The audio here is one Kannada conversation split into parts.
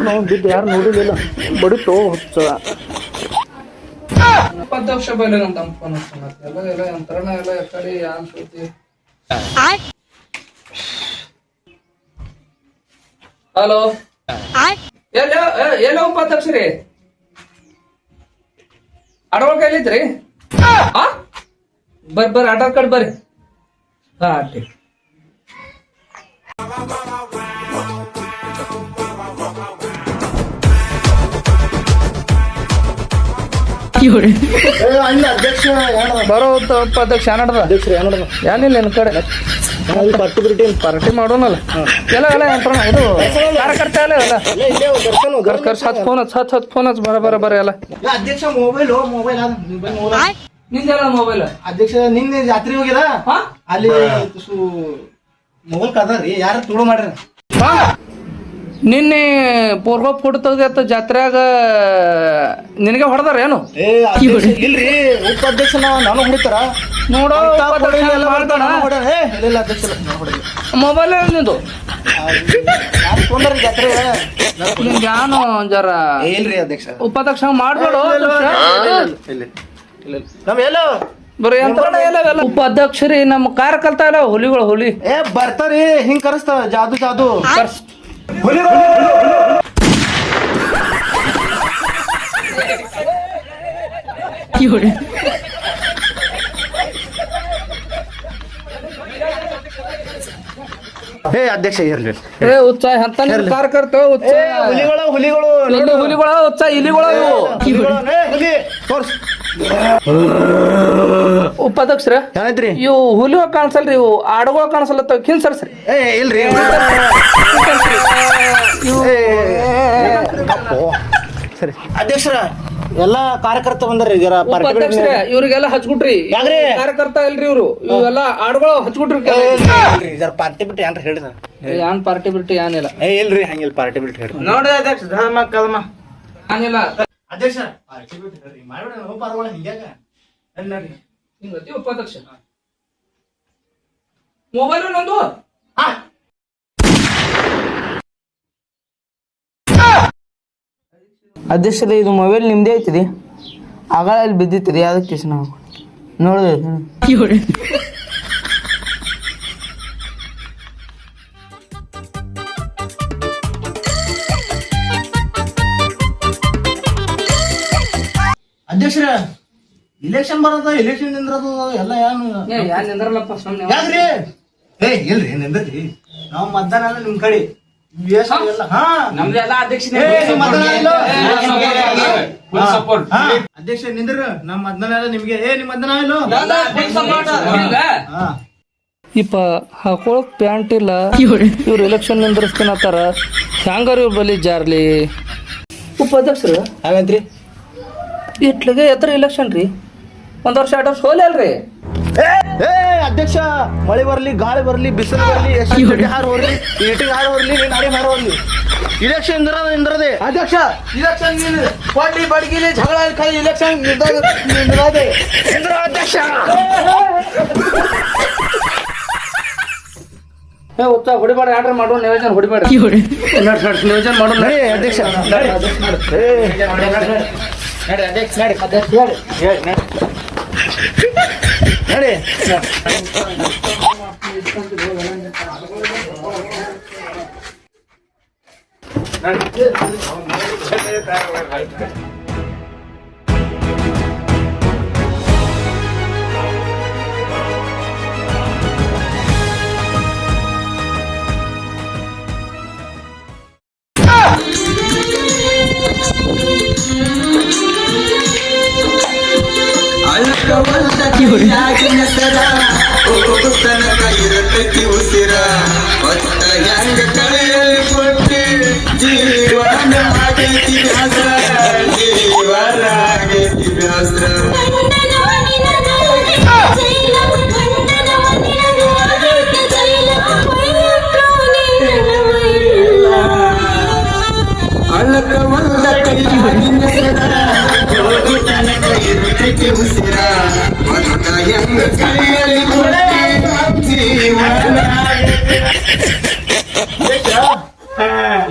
ನಾವು ಬಿದ್ದು ಯಾರು ನೋಡಿಲ್ಲ ಬಡಿತೋ ಹುಚ್ಚ ಪದ್ದಕ್ಷ ಬೈಲೆ ನಮ್ಮ ಫೋನ್ ಎಲ್ಲ ಎಲ್ಲ ಯಂತ್ರಣ ಎಲ್ಲ ಎಕಡೆ ಯಾನ್ ಸುದ್ದಿ. ಹಲೋ ಎಲ್ಲ ಉಪಾಧ್ಯಕ್ಷ ರೀ ಅಡವಳ ಕೈಲಿದ್ರಿ ಬರ್ರಿ ಆಧಾರ್ ಕಾರ್ಡ್ ಬರ್ರಿ. ಹಾ ठीक ಬರೋ ಉಪಾಧ್ಯಕ್ಷ ಏನಾಡ್ದ ಏನಿಲ್ಲ ನಿನ್ ಕಡೆ ಪಾರ್ಟಿ ಮಾಡೋನಲ್ಲ ಎಲ್ಲ ಎಲ್ಲ ಯಂತ್ರಣ ಇದು ಕಾರ್ಯಕರ್ತ ಎಲ್ಲ ಎಲ್ಲ ಹತ್ ಫೋನ್ ಹಚ್ ಬರ ಎಲ್ಲ ಅಧ್ಯಕ್ಷ ಮೊಬೈಲ್ ನಿಂದೆಲ್ಲ ಮೊಬೈಲ್ ಅಧ್ಯಕ್ಷ ನಿನ್ನೆ ಜಾತ್ರೆ ಹೋಗಿದ ಅಲ್ಲಿ ಮೊಬೈಲ್ ಕದ್ರಿ ಯಾರ ತುಳು ಮಾಡ್ರಿ ನಿನ್ನೆ ಪೂರ್ವ ಫೋಟೋ ತೆಗ್ದ ಜಾತ್ರೆಯಾಗ ನಿನಗೆ ಹೊಡೆದಾರ ಏನು? ಇಲ್ರಿ ಉಪಾಧ್ಯಕ್ಷ ನಾನು ಹೊಡಿತಾರ ನೋಡೋ ಮೊಬೈಲ್ ನಿಂದು ಜಾತ್ರೆ ನಿನ್ಗ್ಯಾನು ಜರ ಇಲ್ರಿ ಅಧ್ಯಕ್ಷ ಉಪಾಧ್ಯಕ್ಷ ಮಾಡ್ಬೇಡ ನಾವೆಲ್ಲ ಬರೀ ಎಲ್ಲ ಉಪಾಧ್ಯಕ್ಷರಿ ನಮ್ಮ ಕಾರ್ಯಕರ್ತ ಇಲ್ಲ ಹುಲಿಗಳು ಹುಲಿ ಬರ್ತಾರಿ ಹಿಂಗ್ ಕರೆಸ್ತ ಜಾದು ಅಧ್ಯಕ್ಷ ಇರ್ಲಿ ಉತ್ಸಾಹ ಅಂತ ಕಾರ್ಯಕರ್ತ ಹುಲಿಗಳು ಹುಲಿಗಳ ಉತ್ಸಾಹ ಇಲಿಗಳ ಉಪಾಧ್ಯಕ್ಷರ ಏನೈತ್ರಿ ಇವು ಹುಲಿ ಕಾಣಿಸಲ್ರಿ ಇವು ಆಡುಗಳ ಕಾಣಿಸಲ್ಲ ಕಿನ್ಸರ್ಸ್ರಿ ಇಲ್ರಿ ಸರಿ ಅಧ್ಯಕ್ಷರ ಎಲ್ಲಾ ಕಾರ್ಯಕರ್ತ ಬಂದ್ರಿ ಇವ್ರಿಗೆಲ್ಲ ಹಚ್ಬಿಟ್ರಿ ಯಾಕ್ರಿ ಕಾರ್ಯಕರ್ತ ಇಲ್ರಿ ಇವ್ರು ಇವೆಲ್ಲ ಆಡುಗಳು ಹಚ್ಬಿಟ್ರಿ ಪಾರ್ಟಿ ಬಿಟ್ಟು ಏನ್ರ ಹೇಳಿದ ಏನ್ ಪಾರ್ಟಿ ಬಿಟ್ಟು ಏನಿಲ್ಲ ಇಲ್ರಿ ಹಂಗಿಲ್ಲ ಪಾರ್ಟಿ ಬಿಟ್ಟು ಹೇಳಿ ನೋಡ್ರಿ ಅಧ್ಯಕ್ಷ ಧರ್ಮ ಕದಮ ಏನಿಲ್ಲ ಅಧ್ಯಕ್ಷ ಪಾರ್ಟಿ ಬಿಟ್ಟು ಹೇಳ್ರಿ ಮಾಡ್ಬಿಡ ಪಾರ್ಗಳ ಹಿಂಗ್ಯಾಗ ನೋಡ್ರಿ ಹಿಂಗತಿ ಉಪಾಧ್ಯಕ್ಷ ಮೊಬೈಲ್ ನಂದು ಅಧ್ಯಕ್ಷರೇ ಇದು ಮೊಬೈಲ್ ನಿಮ್ದೇ ಐತಿರಿ ಆಗಳ ಅಲ್ಲಿ ಬಿದ್ದಿತ್ರಿ ಅದಕ್ಕೆ ನಾವು ನೋಡಿದೆ ಅಧ್ಯಕ್ಷರ ಇಲೆಕ್ಷನ್ ಬರೋದ ಎಲೆಕ್ಷನ್ ನಿಂದ್ರದ ಎಲ್ಲ ಯಾನ್ ನಿಂದ್ರಲ್ಲಪ್ಪ ಯಾಕ್ರಿ ಇಲ್ರಿ ನಿಂದ್ರಿ ನಾವು ಮತದಾನ ನಿಮ್ ಕಡೆ ನಮ್ದೆಲ್ಲ ಅಧ್ಯಕ್ಷ ಅಧ್ಯಕ್ಷ ನಿಂದ್ರ ನಮ್ ಮತದಾನ ನಿಮ್ಗೆ ನಿಮ್ ಮತದಾನ ಇಲ್ಲೋ ಇಪ್ಪ ಹಾಕೊಳಕ್ ಪ್ಯಾಂಟ್ ಇಲ್ಲ ಇವ್ರು ಎಲೆಕ್ಷನ್ ನಿಂದ್ರಸ್ತಾನತ್ತಾರ ಹ್ಯಾಂಗಾರ ಇವ್ರ ಬಲಿ ಜಾರ್ಲಿ ಉಪಾಧ್ಯಕ್ಷರು ಹಾಗಂತ್ರಿ ಇಟ್ಲಿಗೆ ಎತ್ತರ ಎಲೆಕ್ಷನ್ ರೀ ಒಂದ್ ವರ್ಷ 2 ವರ್ಷ ಹೋಲಿ ಅಲ್ರಿ ಅಧ್ಯಕ್ಷ ಮಳೆ ಬರ್ಲಿ ಗಾಳಿ ಬರ್ಲಿ ಬಿಸಿಲು ಬರ್ಲಿ ಹಾರು ಹೊರ್ಲಿ ಈಟಿಗೆ ಹಾರು ಹೊರ್ಲಿ ನೀನ್ ಹಾಡಿ ಹಾರು ಹೊರ್ಲಿ ಇಲೆಕ್ಷನ್ ನಿಂದ್ರದೆ ಅಧ್ಯಕ್ಷ ಇಲೆಕ್ಷನ್ ಪಾರ್ಟಿ ಬಡಗಿಲಿ ಜಗಳ ಕೈ ಇಲೆಕ್ಷನ್ ನಿಂದ್ರದೆ ಅಧ್ಯಕ್ಷ ಉತ್ಸಾಹ ಹೊಡಿಬೇಡ ಆರ್ಡರ್ ಮಾಡುವ ನಿಯೋಜನೆ ಹೊಡಿಬೇಡ ನಿಯೋಜನೆ ಮಾಡೋಣ ಅಧ್ಯಕ್ಷ ನಡಿ ಉಸಿರ ಜೀವ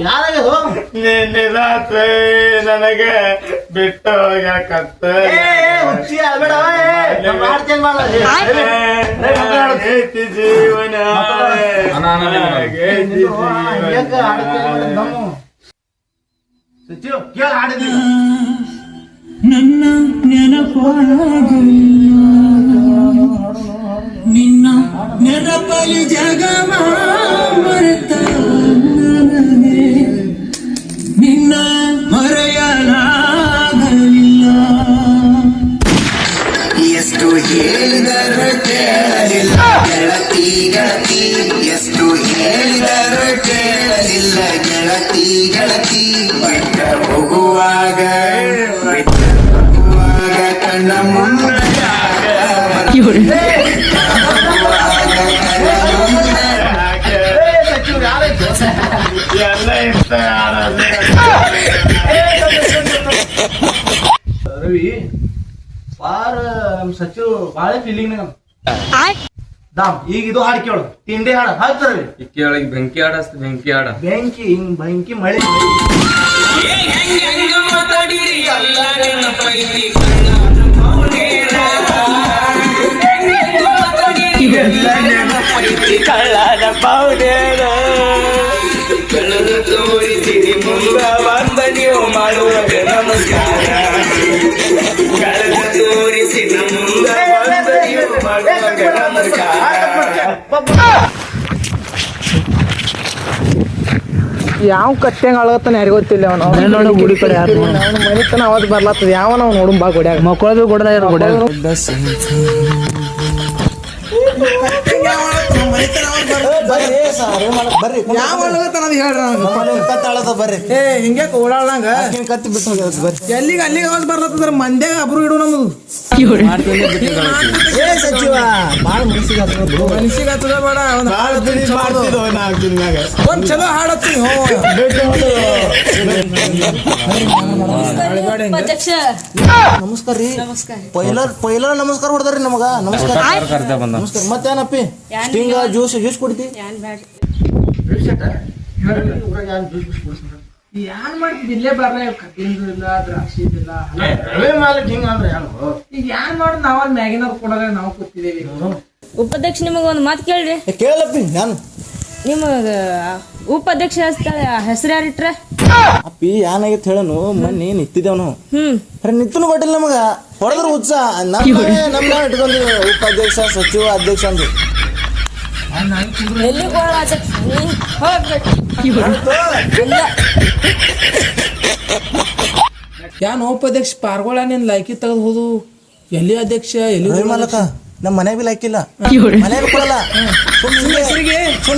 ಯಾರಾಗದು ನಿನ್ನೆ ರಾತ್ರಿ ನನಗೆ ಬಿಟ್ಟು ಹೋಗ್ಯಾಕತ್ತ ಹುಚ್ಚಿ ಆಗ್ಬೇಡ ಮಾಡ್ತೇನೆ ಆಗೈತಿ ಜೀವನ ಆಗೈತಿ ಜೀವನ. ಸಚಿವ ಕೇಳ ಹಾಡಿದ್ವಿ ನನ್ನ ನೆನಪಾಗಲಿಲ್ಲ ನಿನ್ನ ನೆನಪಲಿ ಜಗವ ಮರೆತ ನನಗೆ ನಿನ್ನ ಮರೆಯಲಾಗಲಿಲ್ಲ ಎಷ್ಟು ಹೇಳಿದರು ಕೇಳಲಿಲ್ಲ ಗೆಳತಿ ಗೆಳತಿ ಎಷ್ಟು ಹೇಳಿದರು ಕೇಳಲಿಲ್ಲ ಗೆಳತಿ ಗೆಳತಿ ಬಿಟ್ಟ ಹೋಗುವಾಗ ಕಣ್ಣ ಮುಂದೆ ಸಚಿವ ಯಾರಾಯ್ತು ಎಲ್ಲ ಇಷ್ಟ ರವಿ ಬಾರ ನಮ್ ಸಚಿವ ಬಾಳ ಫೀಲಿಂಗ್ ದಾಮ್ ಈಗ ಇದು ಹಾಡು ಕೇಳು ತಿಂಡಿ ಹಾಡು ಹಾಕ್ತಾರ ರವಿ ಕೇಳಗಿ ಬೆಂಕಿ ಆಡಸ್ತ ಬೆಂಕಿ ಆಡ ಬೆಂಕಿ ಹಿಂಗ್ ಬೆಂಕಿ ಮಳೆ ಕಳ್ಳನ ಪೌಡೇರ ಕಳ್ಳನ ತೋರಿಸಿರಿ ಮುಂದ ಬಂದ ನೀವು ಮಾಡುವಾಗ ನಮಸ್ಕಾರ ಕಳ್ಳನ ತೋರಿಸಿ ಮುಂದ ಬಂದ ನೀವು ಮಾಡುವಾಗ ನಮಸ್ಕಾರ. ಯಾವ ಕಟ್ಟೆಂಗ ಅಳಗತ್ತಾನ ಯಾರಿಗ ಗೊತ್ತಿಲ್ಲ ಅವನು ಗುಡಿ ಕಡೆ ಅವನು ಮನಿತನ ಅವತ್ ಬರ್ಲಾತದ ಯಾವ ನಾವು ನೋಡು ಬಾ ಗುಡ್ಯಾಗ ಮಕ್ಕಳದು ಗುಡ್ದ ಗುಡ್ಯಾಗ ಬರ್ರಿ ಯಾವ ಅಳಗತ್ತಾನ ಅದು ಹೇಳ್ರಿ ಕತ್ತಾಳದ ಬರ್ರಿ ಏ ಹಿಂಗೆ ಓಡಾಡ್ದಂಗ ಕತ್ತಿ ಬಿಟ್ಟು ಹೋಗ್ಯದ ಬರ್ರಿ ಎಲ್ಲಿಗೆ ಅಲ್ಲಿಗೆ ಅವತ್ ಬರ್ಲಾತದ್ರ ಮಂದ್ಯಾಗ ಅಬ್ರು ಇಡು ನಮ್ದು ಏ ಸಚಿವ ಬಾಳ ಮನಸ್ಸಿಗೆ ಬಿಡು ಮನಸ್ಸಿಗೆ ಹತ್ತದ ಬೇಡ ಒಂದ್ ಚಲೋ ಹಾಡತ್ತಿ ಅಧ್ಯಕ್ಷ ನಮಸ್ಕಾರ ರೀ ಪೈಲ ನಮಸ್ಕಾರ ಹೊಡ್ದಾರಿ ನಮಗ ನಮಸ್ಕಾರ ನಮಸ್ಕಾರ ಮತ್ತೇನಪ್ಪಿ ಸ್ಟಿಂಗ ಜ್ಯೂಸ್ ಕೊಡ್ತಿ ಯಾನ್ ಮಾಡ್ತಿದ್ ಇಲ್ಲೇ ಬರ್ಲ ಕಟ್ಟಿಂದು ಇಲ್ಲ ದ್ರಾಕ್ಷಿ ಇಲ್ಲ ಹಿಂಗ ಅಂದ್ರೆ ಹೆಂಗು ಈಗ ಯಾನ್ ಮಾಡೋದು ನಾವಲ್ಲಿ ಮ್ಯಾಗಿನವ್ರು ಕೊಡೋದ ನಾವು ಕೂತಿದ್ದೇವೆ ಉಪಾಧ್ಯಕ್ಷ ನಿಮಗ ಒಂದು ಮಾತು ಕೇಳ್ರಿ ಕೇಳಪ್ಪಿ ನಾನು ನಿಮಗ ಉಪಾಧ್ಯಕ್ಷ ಹೆಸರು ಯಾರಿಟ್ರ ಅಪ್ಪಿ ಏನಾಗೈತೆ ಹೇಳನು ಮೊನ್ನೆ ನಿಂತಿದ್ದೇವ್ ನಾವು ನಿಂತನು ಕೊಟ್ಟಿಲ್ಲ ನಮಗ ಹೊಡೆದ್ರ ಉತ್ಸಾಹ ನಮ್ಮ ಇಟ್ಕೊಂಡಿವಿ ಉಪಾಧ್ಯಕ್ಷ ಸಚಿವ ಅಧ್ಯಕ್ಷ ಅಂದ್ರು ಎಲ್ಲಿ ಅಧ್ಯಕ್ಷ ನೀನ್ ಹೋಗ್ಬೇಕು ಇಲ್ಲ ಯಾನ್ ಉಪಾಧ್ಯಕ್ಷ ಪಾರ್ಗೋಳ ನೀನ್ ಲೈಕಿ ತೆಗೆದು ಹೋದು ಎಲ್ಲಿ ಅಧ್ಯಕ್ಷ ಎಲ್ಲಿ ಮಾಲಕ ನಮ್ಮ ಮನೆ ಬಿ ಲಾಕಿಲ್ಲ ಮನೆ ಕೊಡಲ್ಲ ಸುಮ್ಮನೆ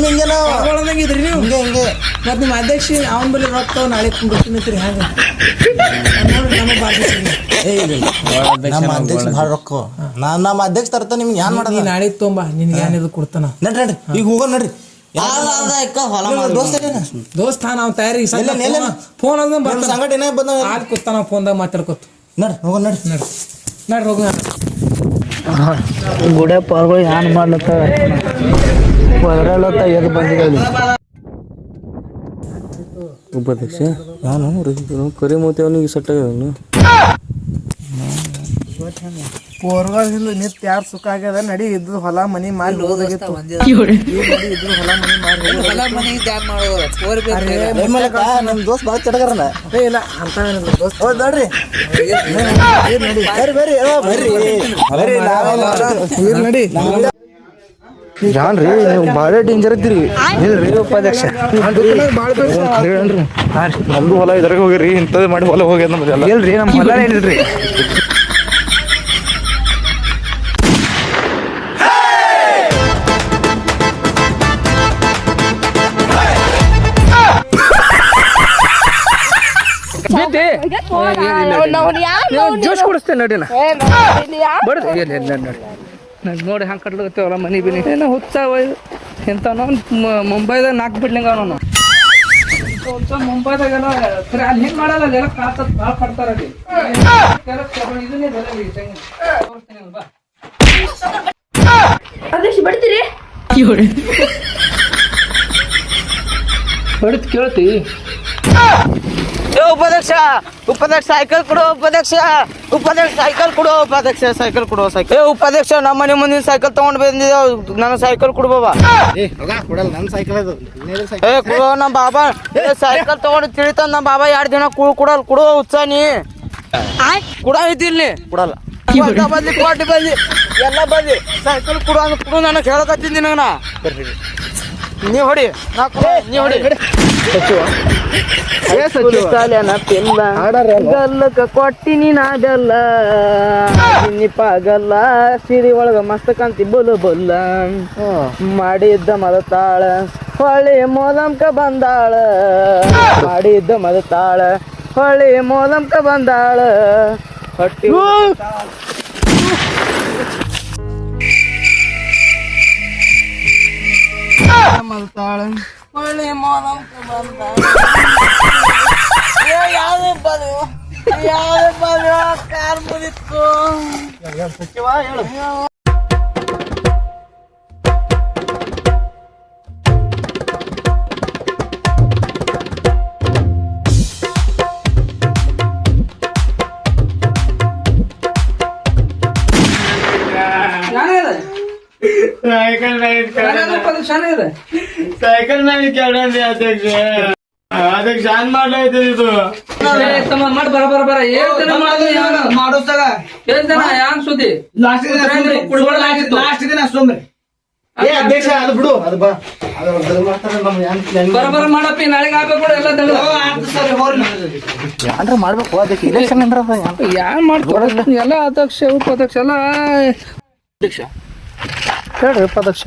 ಹಿಂಗೆ ನಾವು ಪಾರ್ಗೋಳಂಗಿದ್ರಿ ನೀವು ಹಿಂಗೆ ಹಿಂಗೆ ಮತ್ ನಿಮ್ ಅಧ್ಯಕ್ಷ ಅವನ್ ಬಳಿ ರೊಕ್ಕ ನಾಳೆ ಬರ್ತೀನಿ ಹ್ಯಾಂಗ ನಮ್ಮ ಭಾಷೆ ಏ ಇಲ್ಲ ನಮ್ಮ ಅಧ್ಯಕ್ಷ ಭಾಳ ರೊಕ್ಕ ನಮ್ಮ ಅಧ್ಯಕ್ಷ ತರ್ತ ನಿಮ್ಗೆ ಏನ್ ಮಾಡೋದು ನಾಳೆ ತೊಂಬ ನಿನ್ಗೆ ಏನಿದು ಕೊಡ್ತಾನ ನಡ್ರಿ ಈಗ ಹೋಗೋಣ ನಡ್ರಿ ದೋಸ್ತ ನಾವು ತಯಾರಿ ಫೋನ್ ಅದ ಸಂಗಟ ಏನೇ ಬಂದ ಹಾಲ್ ಕೂತಾನ ಫೋನ್ದಾಗ ಮಾತಾಡ್ಕೊತ ನಡ್ರಿ ಹೋಗೋಣ ನಡ್ರಿ ನಡ್ರಿ ಹೋಗ ಗುಡೆ ಪಾರ್ಗಳು ಏನ್ ಮಾಡ್ಲತ್ತ ಹೊರಲತ್ತ ಎದ್ದು ಬಂದಿದೆ ಉಪಾಧ್ಯಕ್ಷ ನಾನು ಕರಿ ಮೂತಿ ಅವನಿಗೆ ಸೆಟ್ ಆಗ್ಯಾವನು ಪೋರ್ಗಳಿಂದ ನಿತ್ ಯಾರು ಸುಖ ಆಗ್ಯದ ನಡಿ ಇದ್ದು ಹೊಲ ಮನಿ ಮಾರಿ ಹೋದಾಗಿತ್ತು ಇದ್ದು ಹೊಲ ಮನಿ ಮಾರಿ ನಮ್ ದೋಸ್ತ್ ಬಾಳ ಚಟಗಾರನ ಇಲ್ಲ ಅಂತ ದೋಸ್ತ ಹೌದ್ ನೋಡ್ರಿ ಬರ್ರಿ ನಡಿ ಜಾನ್ರಿ ನೀವು ಭಾಳ ಡೇಂಜರ್ ಇದ್ದೀರಿ ಇಲ್ರಿ ಉಪಾಧ್ಯಕ್ಷ ನಮ್ದು ಹೊಲ ಇದ್ರಾಗ ಹೋಗಿರಿ ಇಂಥದ್ದು ಮಾಡಿ ಹೊಲ ಹೋಗ್ಯದ ನಮ್ದೆಲ್ಲ ಇಲ್ರಿ ನಮ್ ಹೊಲ ಹೇಳಿಲ್ರಿ ಬಿದ್ದಿ ಜೋಶ್ ಕೊಡಿಸ್ತೇನೆ ನಡಿನ ಬಡ್ದು ಇಲ್ಲ ನೋಡಿ ನೋಡಿ ಹಂಗೆ ಕಟ್ಲಕತ್ತೇವಲ್ಲ ಮನಿ ಬಿನಿ ಏನೋ ಹುಚ್ಚಾವ ಎಂತ ಮುಂಬೈದಾಗ ನಾಲ್ಕು ಬಿಡ್ಲಿಂಗ ಅವನು ಮುಂಬೈದಾಗ ಎಲ್ಲ ಅಲ್ಲಿ ಹೆಂಗೆ ಮಾಡಲ್ಲ ಎಲ್ಲ ಕಾತ ಭಾಳ ಕಟ್ತಾರ ಅಲ್ಲಿ ಇದನ್ನೇ ಬಾ ಅಧ್ಯಕ್ಷ ಬಿಡ್ತೀರಿ ಬಡಿತ್ ಕೇಳ್ತಿ ಉಪಾಧ್ಯಕ್ಷ ಸೈಕಲ್ ಕೊಡು ಉಪಾಧ್ಯಕ್ಷ ಸೈಕಲ್ ಕೊಡು ಉಪಾಧ್ಯಕ್ಷ ಸೈಕಲ್ ಕೊಡು ಸೈಕಲ್ ಉಪಾಧ್ಯಕ್ಷ ನಮ್ಮ ಮನೆ ಮುಂದಿನ ಸೈಕಲ್ ತಗೊಂಡ್ ಬಂದಿದ್ದೇವೆ ನನ್ನ ಸೈಕಲ್ ಕೊಡು ಬಾಬಾ ಕೊಡಲ್ಲ ನನ್ನ ಸೈಕಲ್ ಅದು ಕೊಡು ನಮ್ಮ ಬಾಬಾ ಸೈಕಲ್ ತಗೊಂಡು ತಿಳಿತ ನಮ್ಮ ಬಾಬಾ 2 ದಿನ ಕೊಡಲ್ಲ ಕೊಡು ಉತ್ಸಾಹ ನೀ ಕೊಡ ಐತಿಲ್ ನೀ ಕೊಡಲ್ಲ ಬಂದಿ ಕೋಟಿ ಬಂದಿ ಎಲ್ಲ ಬಂದಿ ಸೈಕಲ್ ಕೊಡು ಅಂದ್ರೆ ಕೊಡು ನನಗೆ ಹೇಳಕತ್ತೀನಿ ನಿನಗ ನಾ ನೀ ಹೊಡಿ ನೀ ಹೊಡಿ ಗಲ್ಲಕ ಕೊಟ್ಟಿನಿ ನಾ ಬೆಲ್ಲ ಪಾಗಲ್ಲ ಸಿರಿ ಒಳಗ ಮಸ್ತ್ ಕಾಂತಿ ಬೊಲ್ಲ ಬೊಲ್ಲ ಮಾಡಿದ್ದ ಮದ ತಾಳ ಹೊಳೆ ಮೋದಮ್ಕ ಬಂದಾಳ ಮಾಡಿದ್ದ ಮದ ತಾಳ ಹೊಳೆ ಮೋದಮ್ಕ ಬಂದಾಳ ಹೊಟ್ಟಿ ಮಲ್ತಾಳ ಹೊಳೆ ಮೋದಮ್ಕ ಬಂದಾಳ ಯಾವ್ದು ಬದು ಕಾರ್ ಮುಗಿತ್ತು ಸಚಿವ ಹೇಳು ಸೈಕಲ್ ಮೇಲೆ ಕೇಳಿ ಅಧ್ಯಕ್ಷ ಅದಕ್ಕೆ ಶಾನ್ ಮಾಡ್ಲೈತೆ ಇದು ಮಾಡಿ ಬರ ಮಾಡೋದಾಗ ಯಾನ್ ಸುದ್ದಿ ಲಾಸ್ಟ್ ದಿನ ಸೋಮ್ರಿ ಅಧ್ಯಕ್ಷ ಅದು ಬಿಡು ಅದು ಬಾ ಬರ ಮಾಡಪ್ಪಿ ನಾಳೆಗೆ ಆಗ್ಬೇಕು ಎಲ್ಲ ಅಂದ್ರೆ ಮಾಡ್ಬೇಕು ಅದಕ್ಕೆ ಇಲೆಕ್ಷನ್ ಅಂದ್ರೆ ಯಾನ್ ಮಾಡ್ಕೊಡ ಎಲ್ಲ ಅಧ್ಯಕ್ಷ ಉಪಾಧ್ಯಕ್ಷ ಎಲ್ಲ ಅಧ್ಯಕ್ಷ ಹೇಳ್ರಿ ಉಪಾಧ್ಯಕ್ಷ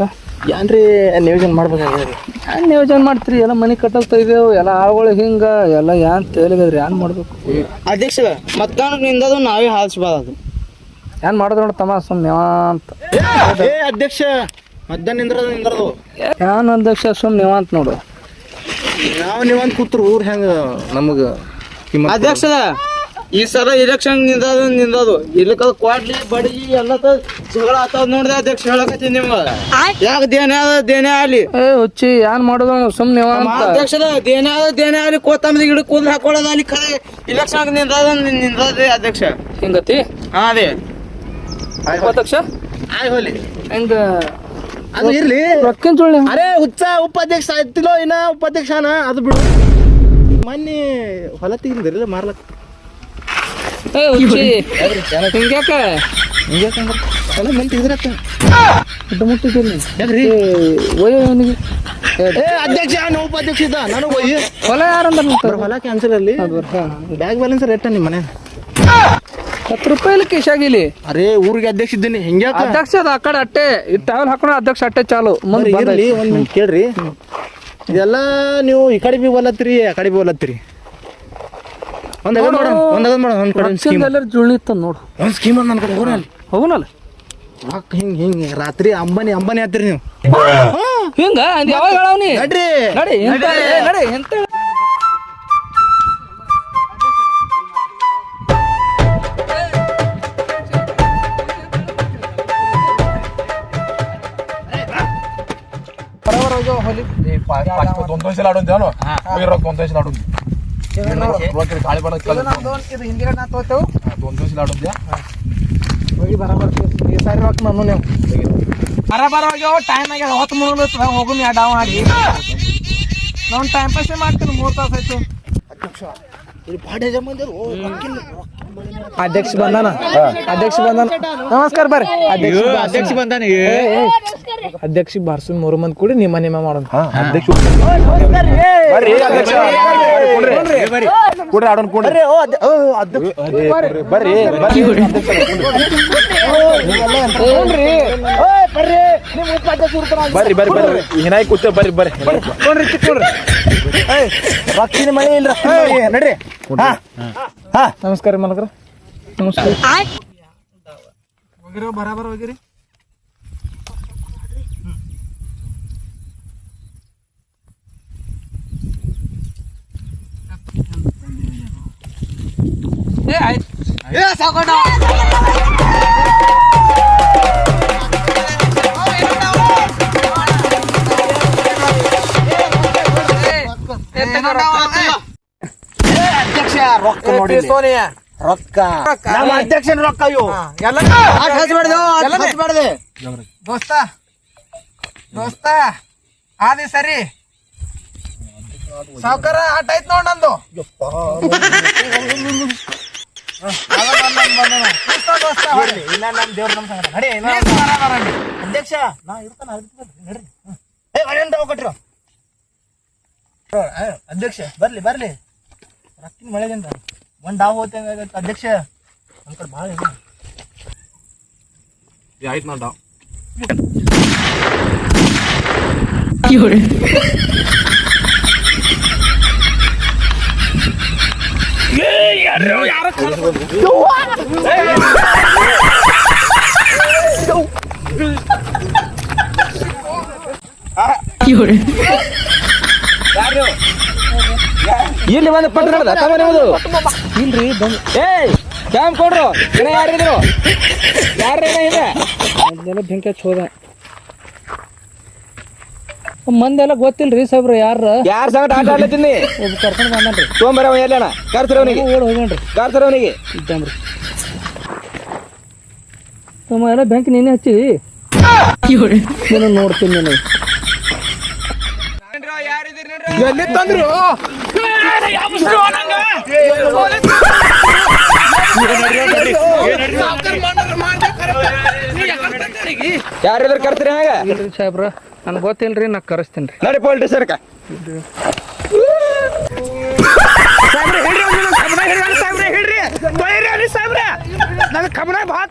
ಏನ್ರಿ ನಿಯೋಜನೆ ಮಾಡ್ಬೇಕಾಗ್ಯದ್ರಿ ಏನ್ ನಿಯೋಜನೆ ಮಾಡ್ತೀರಿ ಎಲ್ಲ ಮನೆ ಕಟ್ಟಲ್ತಾ ಇದೇವು ಎಲ್ಲ ಆಳುಗಳು ಹಿಂಗ ಎಲ್ಲ ಏನ್ ತೇಲಿಗದ್ರಿ ಏನ್ ಮಾಡ್ಬೇಕು ಅಧ್ಯಕ್ಷ ಮತ್ತೊಂದು ನಿಂದದು ನಾವೇ ಹಾಲ್ಸ್ಬಾರ್ದು ಏನ್ ಮಾಡೋದು ನೋಡ ತಮ್ಮ ಸುಮ್ಮನೆ ಅಂತ ಅಧ್ಯಕ್ಷ ಮಧ್ಯಾಹ್ನ ನಿಂದ್ರದು ಏನ್ ಅಧ್ಯಕ್ಷ ಸುಮ್ಮನೆ ಅಂತ ನೋಡು ನೀವಂತ ಕೂತ್ರು ಊರ್ ಹೆಂಗ ನಮಗ ಅಧ್ಯಕ್ಷ ಈ ಸಲ ಇಲೆಕ್ಷನ್ ನಿಂದದು ಇಲ್ಲಕ ಕ್ವಾಡ್ಲಿ ಬಡಗಿ ಎಲ್ಲ ಜಗಳ ಆತಾವ್ ನೋಡ್ದೆ ಅಧ್ಯಕ್ಷ ಹೇಳಕತ್ತೀನಿ ನಿಮ್ಗ ಯಾಕೆ ದೇನೆ ಆಲಿ ಹುಚ್ಚಿ ಏನ್ ಮಾಡೋದು ಸುಮ್ಮನೆ ಅಂತ ಅಧ್ಯಕ್ಷರ ದೇನೆ ಆಲಿ ಕೋತಂಬರಿ ಗಿಡ ಕೂದಲು ಹಾಕೊಳ್ಳೋದು ಅಲ್ಲಿ ಖರೆ ಇಲೆಕ್ಷನ್ ನಿಂದದ್ರಿ ಅಧ್ಯಕ್ಷ ಹಿಂಗತಿ ಹಾ ಅದೇ ಉಪಾಧ್ಯಕ್ಷ ಆಯ್ ಹೋಲಿ ಹೆಂಗ ಅದು ಇರ್ಲಿ ರೊಕ್ಕಿನ ಸುಳ್ಳಿ ಅರೆ ಹುಚ್ಚ ಉಪಾಧ್ಯಕ್ಷ ಆಯ್ತಿಲೋ ಇನ್ನ ಉಪಾಧ್ಯಕ್ಷನ ಅದು ಬಿಡು ಮೊನ್ನೆ ಹೊಲ ತೆಗಿದ್ರಲ್ಲ ಮಾರ್ಲಕ್ ಹುಚ್ಚಿ ಹಿಂಗ್ಯಾಕ ಹಿಂಗ್ಯಾಕಂದ್ರ ಹೊಲ ಮಂದಿ ತೆಗಿದ್ರತ್ತ ಮುಟ್ಟಿದ್ದೀನಿ ಯಾಕ್ರಿ ಒಯ್ಯ ಅವನಿಗೆ ಅಧ್ಯಕ್ಷ ನಾನು ಉಪಾಧ್ಯಕ್ಷ ಇದ್ದ ನಾನು ಒಯ್ಯಿ ಹೊಲ ಯಾರಂದ್ರ ಹೊಲ ಕ್ಯಾನ್ಸಲ್ ಅಲ್ಲಿ ಬ್ಯಾಗ್ ಬ್ಯಾಲೆನ್ಸ್ ರೇಟ್ ನಿಮ್ಮ ಮನೆ 10 ರೂಪಾಯಿ ಕಿಶಾಗಿಲಿ ಅರೆ ಊರಿಗೆ ಅಧ್ಯಕ್ಷ ಇದ್ದೀನಿ ಹಿಂಗ್ಯಾಕ ಅಧ್ಯಕ್ಷ ಅದ ಆ ಕಡೆ ಅಟ್ಟೆ ಈ ಟ್ರಾವೆಲ್ ಹಾಕೊಂಡು ಅಧ್ಯಕ್ಷ ಅಟ್ಟೆ ಚಾಲು ಮುಂದೆ ಇರ್ಲಿ ಒಂದ್ ಮಿನಿಟ್ ಕೇಳ್ರಿ ಇದೆಲ್ಲ ನೀವು ಈ ಕಡೆ ಬಿ ಒಲತ್ತೀರಿ ಆ ಕಡೆ ಬಿ ಒಲತ್ತೀರಿ ಒಂದ್ ಸ್ಕೀಮ್ ಎಲ್ಲರೂ ಜುಳಿತ ನೋಡು ಒಂದ್ ಸ್ಕೀಮ್ ನನ್ನ ಕಡೆ ಹೋಗಲ್ಲ ಹೋಗುನಲ್ಲ ರೊಕ್ಕ ಹಿಂಗ್ ರಾತ್ರಿ ಅಂಬಾನಿ ಹತ್ತೀರಿ ನೀವು ಹಿಂಗ ಯಾವಾಗ ಹೇಳವ್ನಿ ನಡ್ರಿ ನಡಿ ನಡಿ ಎಂತ दोन लाडून द्या ना 2 लाडून थाळी पण 2 लाडून द्या ಬರಬರ ಟೈಮ್ ಆಗ್ಯದ ಹೊತ್ತು ಮುಗಿದು ಹೋಗುನ್ ಡಾವ್ ಆಡಿ ನಾವು ಟೈಮ್ ಪಾಸ್ ಮಾಡ್ತೀನಿ 3 ತಾಸು ಆಯ್ತು ಅಧ್ಯಕ್ಷ ಬಂದಾನ ನಮಸ್ಕಾರ ಬರ್ರಿ ಅಧ್ಯಕ್ಷ ಬಂದಾನ ಅಧ್ಯಕ್ಷ ಬಾರ್ಸು 3 ಮಂದಿ ಕೂಡಿ ನಿಮ್ಮ ಮಾಡೋಣ. ಅಧ್ಯಕ್ಷ ಬರ್ರಿ ಅಧ್ಯಕ್ಷ ಕೂಡ್ರಿ ಆಡೋಣ ಕೂಡ್ರಿ ಬರ್ರಿ ಬರ್ರಿ ಬರ್ರಿ ಬರ್ರಿ ಹಿನಾಯಿ ಕೂತ ಬರ್ರಿ ಬರ್ರಿ ರೊಕ್ಕಿನ ಮಳೆ ಇಲ್ಲ ನಡ್ರಿ. ನಮಸ್ಕಾರ ಮಲಗ್ರ. ನಮಸ್ಕಾರ. ಬರಾಬರ್ ಹೋಗಿರಿ. ಅಧ್ಯಕ್ಷ ರೊಕ್ಕ ನೋಡಿ ರೊಕ್ಕ ನಮ್ಮ ಅಧ್ಯಕ್ಷನ ರೊಕ್ಕ ಇವು ದೋಸ್ತ ಆದಿ ಸರಿ ಸಾವ್ಕಾರ ಆಟ ಐತ್ ನೋಡ್ ನಂದು. ಇಲ್ಲ ನಮ್ ದೇವ್ರ ನಮ್ ಸಂಗಡ ನಡಿ. ಅಧ್ಯಕ್ಷ ನಾ ಇರ್ತಾನ ನಡ್ರಿ. ಕಟ್ರು ಅಧ್ಯಕ್ಷ ಬರ್ಲಿ ಬರ್ಲಿ ರೊಕ್ಕಿನ ಮಳೆದಿಂದ ಒಂದ್ ಡಾವ್ ಹೋತೆ ಅಧ್ಯಕ್ಷ ನಮ್ ಕಡೆ ಭಾಳ ಆಯ್ತು ನೋಡ ಇಲ್ಲಿ ಬಂದು ಪಟ್ಟು ನಡೆದ ಇಲ್ರಿ ಏಯ್ ಕ್ಯಾಮ್ ಕೊಡ್ರು ಏನ ಯಾರಿದ್ರು ಯಾರೇನ ಇದೆ ಅದೆಲ್ಲ ಬೆಂಕಿ ಹಚ್ಚಿ ಹೋದ ಮಂದೆಲ್ಲ ಗೊತ್ತಿಲ್ರಿ ಸಾಬ್ರ ಯಾರ ಸಂಗಟ ಆಟ ಆಡ್ಲತ್ತೀನಿ ಒಬ್ಬ ಕರ್ಕೊಂಡು ಬಂದನ್ರಿ ತೊಗೊಂಬರವ ಎಲ್ಲಣ ಕರ್ತಿರವನಿಗೆ ಓಡ್ ಹೋಗಣ್ರಿ ಕರ್ತಿರವನಿಗೆ ಇದ್ದಾನ್ರಿ ತಮ್ಮ ಎಲ್ಲ ಬೆಂಕಿ ನೀನೇ ಹಚ್ಚಿ ನೀನು ನೋಡ್ತೀನಿ ನೀನು ಎಲ್ಲಿ ತಂದ್ರು ಯಾರಿದ್ರು ಕರ್ತೀರಿ ಹಾಗ ಸಾಹೇಬ್ರ ನನ್ಗೆ ಗೊತ್ತಿಲ್ರಿ ನಾ ಕರೆಸ್ತೀನಿ ರೀ ನಡಿ ಪೊಲೀಸ್ ಸರ್ಕ ಹೇಳ್ರಿ ನನ್ನ ಕಮನ ಭಾಳ